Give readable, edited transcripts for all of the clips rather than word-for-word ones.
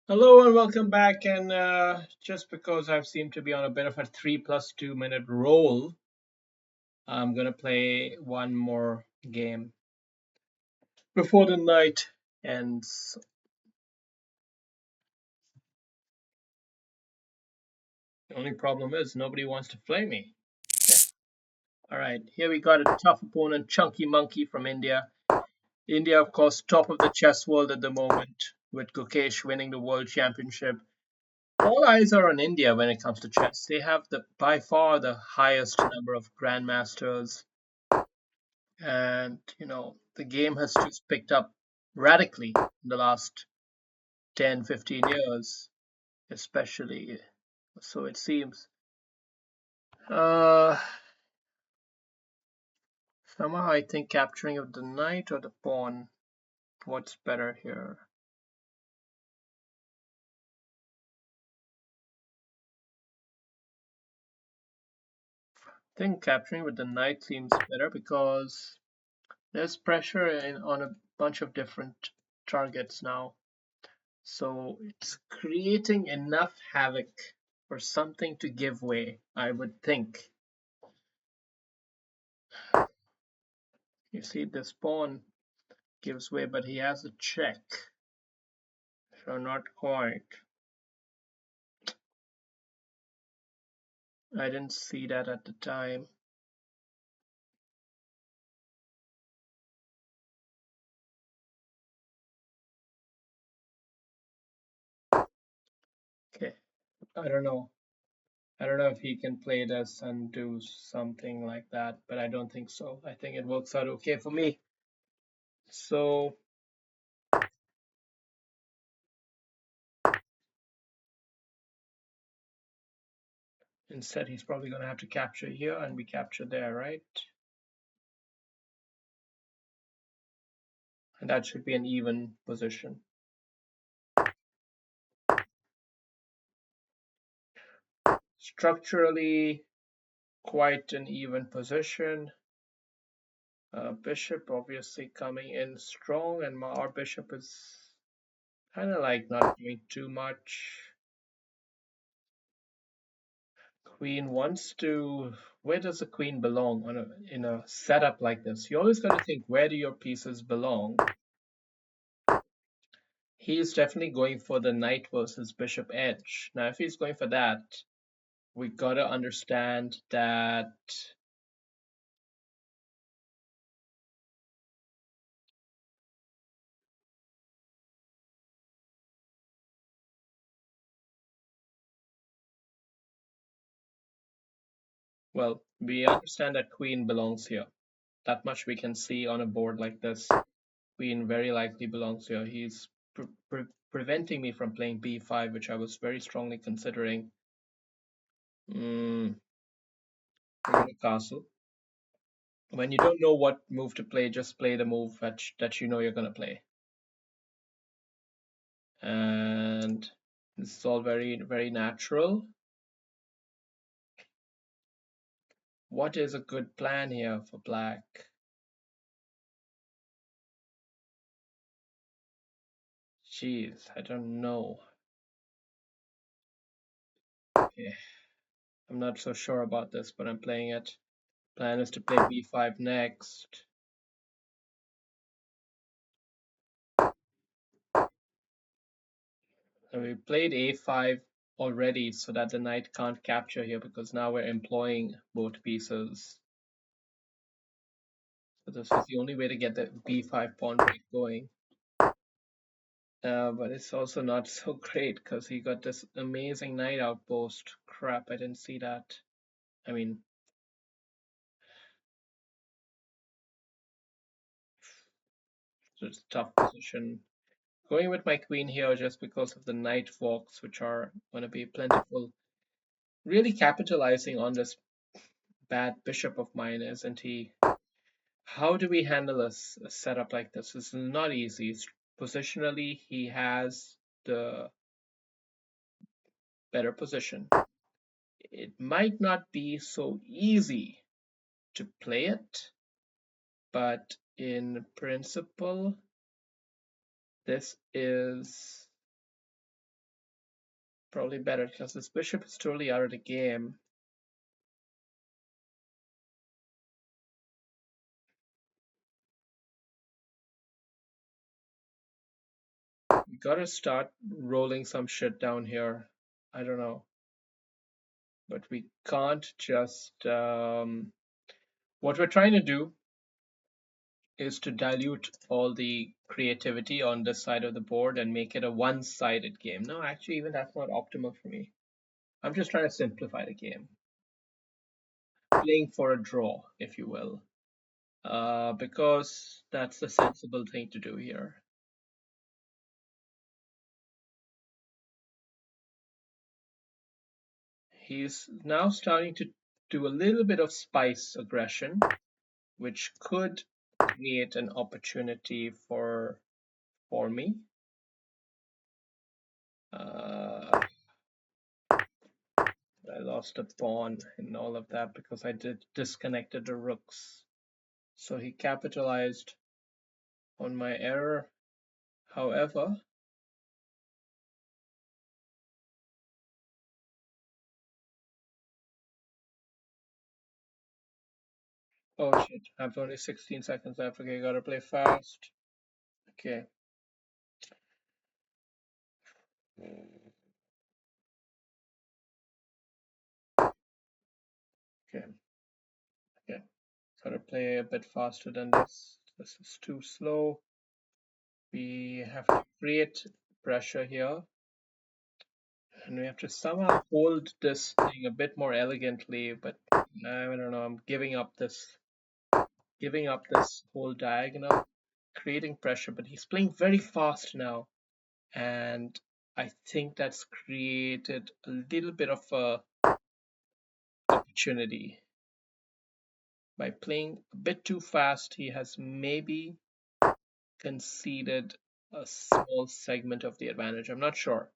Hello and welcome back. And just because I've seemed to be on a bit of a 3 plus 2 minute roll, I'm gonna play one more game before the night ends. The only problem is nobody wants to play me. All right, here we got a tough opponent, Chunky Monkey from India. India, of course, top of the chess world at the moment, with Gukesh winning the world championship. All eyes are on India when it comes to chess. They have the by far the highest number of grandmasters, and the game has just picked up radically in the last 10-15 years, especially, so it seems. uh Somehow I think capturing of the knight or the pawn, what's better here? I think capturing with the knight seems better because there's pressure on a bunch of different targets now, so it's creating enough havoc for something to give way, I would think. You see, this pawn gives way, but he has a check, so not quite. I didn't see that at the time. Okay, I don't know. I don't know if he can play this and do something like that, but I don't think so. I think it works out okay for me. So instead, he's probably going to have to capture here and we capture there, right? And that should be an even position. Structurally, quite an even position. Bishop obviously coming in strong, and our bishop is kind of like not doing too much. Queen wants to. Where does the queen belong in a setup like this? You always got to think, where do your pieces belong? He's definitely going for the knight versus bishop edge. Now, if he's going for that, we got to understand that. Well, we understand that queen belongs here. That much we can see on a board like this. Queen very likely belongs here. He's preventing me from playing b5, which I was very strongly considering. Mm, castle. When you don't know what move to play, just play the move that you know you're going to play. And this is all very, very natural. What is a good plan here for black? Jeez, I don't know. Okay. I'm not so sure about this, but I'm playing it. Plan is to play b5 next. And we played a5 already so that the knight can't capture here because now we're employing both pieces. So this is the only way to get the b5 pawn break going. But it's also not so great because he got this amazing knight outpost. Crap, I didn't see that. I mean, it's a tough position. Going with my queen here just because of the knight walks, which are going to be plentiful. Really capitalizing on this bad bishop of mine, isn't he? How do we handle a setup like this? This is not easy. Positionally, he has the better position. It might not be so easy to play it, but in principle, this is Probably better because this bishop is totally out of the game. We gotta start rolling some shit down here. I don't know. But we can't just... what we're trying to do is to dilute all the creativity on this side of the board and make it a one-sided game. No, actually, even that's not optimal for me. I'm just trying to simplify the game. Playing for a draw, if you will. Because that's the sensible thing to do here. He's now starting to do a little bit of spice aggression, which could create an opportunity for me. I lost a pawn in all of that because I disconnected the rooks. So he capitalized on my error. However, oh shit, I have only 16 seconds left. Okay, gotta play fast. Okay. Okay. Okay. Gotta play a bit faster than this. This is too slow. We have to create pressure here. And we have to somehow hold this thing a bit more elegantly, but I don't know, I'm giving up this whole diagonal, creating pressure, but he's playing very fast now. And I think that's created a little bit of a opportunity. By playing a bit too fast, he has maybe conceded a small segment of the advantage. I'm not sure.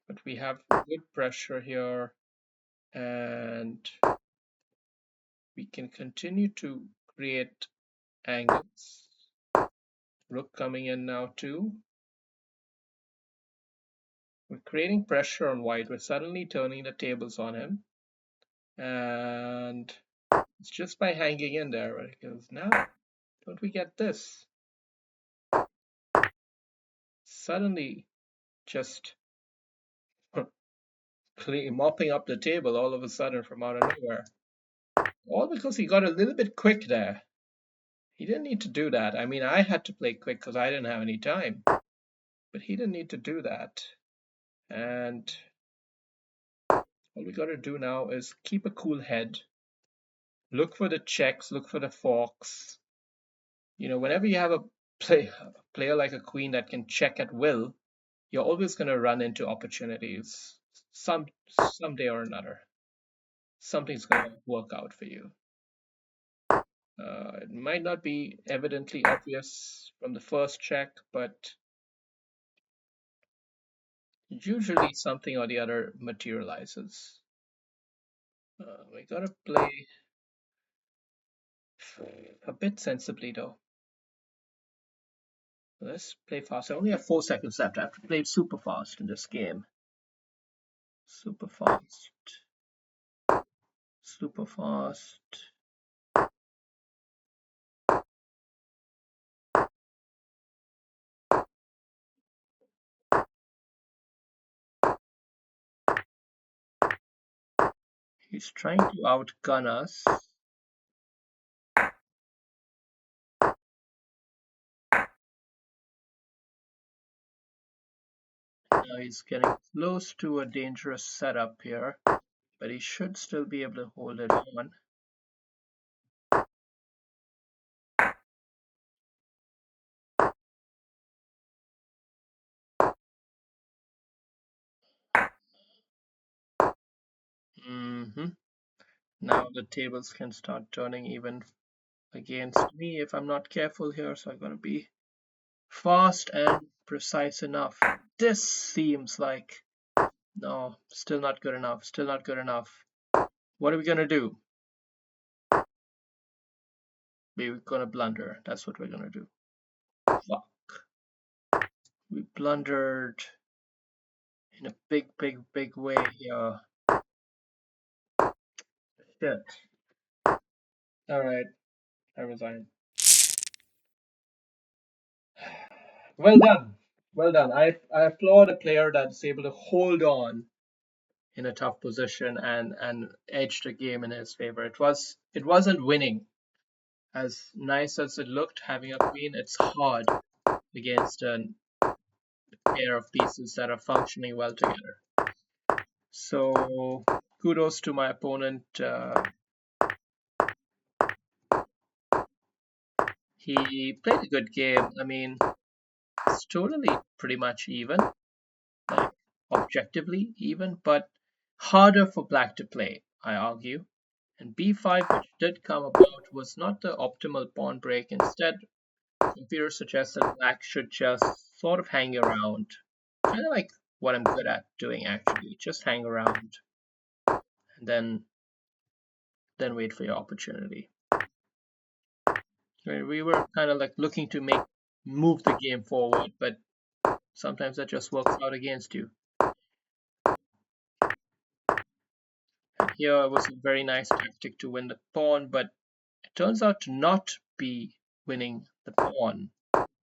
But we have good pressure here, and we can continue to create angles. Rook coming in now too. We're creating pressure on white. We're suddenly turning the tables on him. And it's just by hanging in there, right? Because now, don't we get this? Suddenly, just mopping up the table all of a sudden from out of nowhere. All because he got a little bit quick there. He didn't need to do that. I mean, I had to play quick because I didn't have any time. But he didn't need to do that. And all we got to do now is keep a cool head. Look for the checks, look for the forks. You know, whenever you have a player like a queen that can check at will, you're always going to run into opportunities someday or another. Something's going to work out for you. It might not be evidently obvious from the first check, but usually something or the other materializes. We gotta play a bit sensibly though. Let's play fast. I only have 4 seconds left. I have to play super fast in this game. Super fast. Super fast. He's trying to outgun us. Now he's getting close to a dangerous setup here, but he should still be able to hold it on. Now the tables can start turning even against me if I'm not careful here, so I'm going to be fast and precise enough. This seems like... no, still not good enough. Still not good enough. What are we going to do? We're gonna blunder. That's what we're gonna do. Fuck. We blundered in a big way here. Shit. Alright, I resign. Well done. Well done. I applaud a player that's able to hold on in a tough position and edge the game in his favor. It wasn't winning. As nice as it looked, having a queen, it's hard against a pair of pieces that are functioning well together. So kudos to my opponent. He played a good game. I mean, it's totally pretty much even, like objectively even, but harder for black to play, I argue. And b5, which did come about, was not the optimal pawn break. Instead, computer suggests that black should just sort of hang around. Kind of like what I'm good at doing, actually. Just hang around and then wait for your opportunity. We were kind of like looking to move the game forward, but sometimes that just works out against you. And here it was a very nice tactic to win the pawn, but it turns out to not be winning the pawn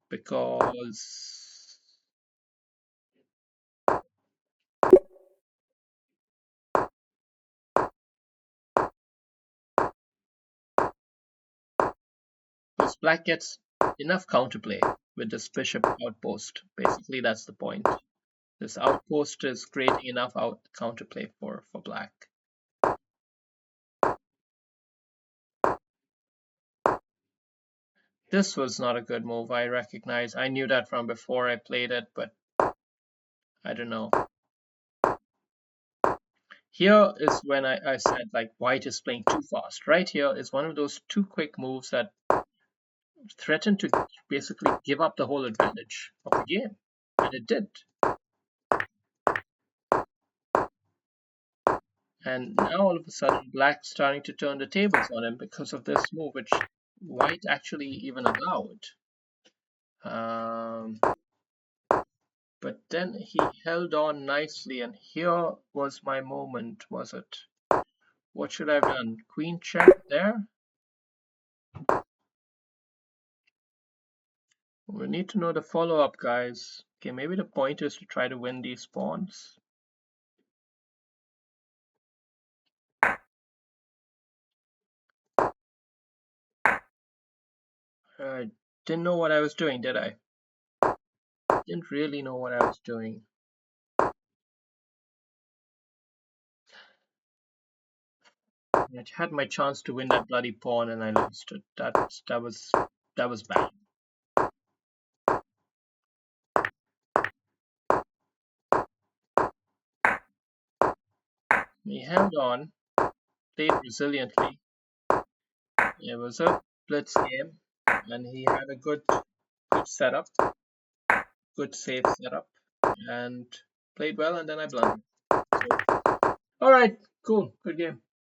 because black gets enough counterplay with this bishop outpost. Basically, that's the point. This outpost is creating enough counterplay for black. This was not a good move, I recognize. I knew that from before I played it, but I don't know. Here is when I said like white is playing too fast. Right here is one of those too quick moves that threatened to basically give up the whole advantage of the game. And it did. And now all of a sudden black's starting to turn the tables on him because of this move, which white actually even allowed. But then he held on nicely, and here was my moment, was it? What should I have done? Queen check there? We need to know the follow-up, guys. Okay, maybe the point is to try to win these pawns. I didn't know what I was doing, did I? Didn't really know what I was doing. I had my chance to win that bloody pawn and I lost it. That was bad. He held on, played resiliently. It was a blitz game, and he had a good setup, good safe setup, and played well. And then I blundered. So, all right, cool, good game.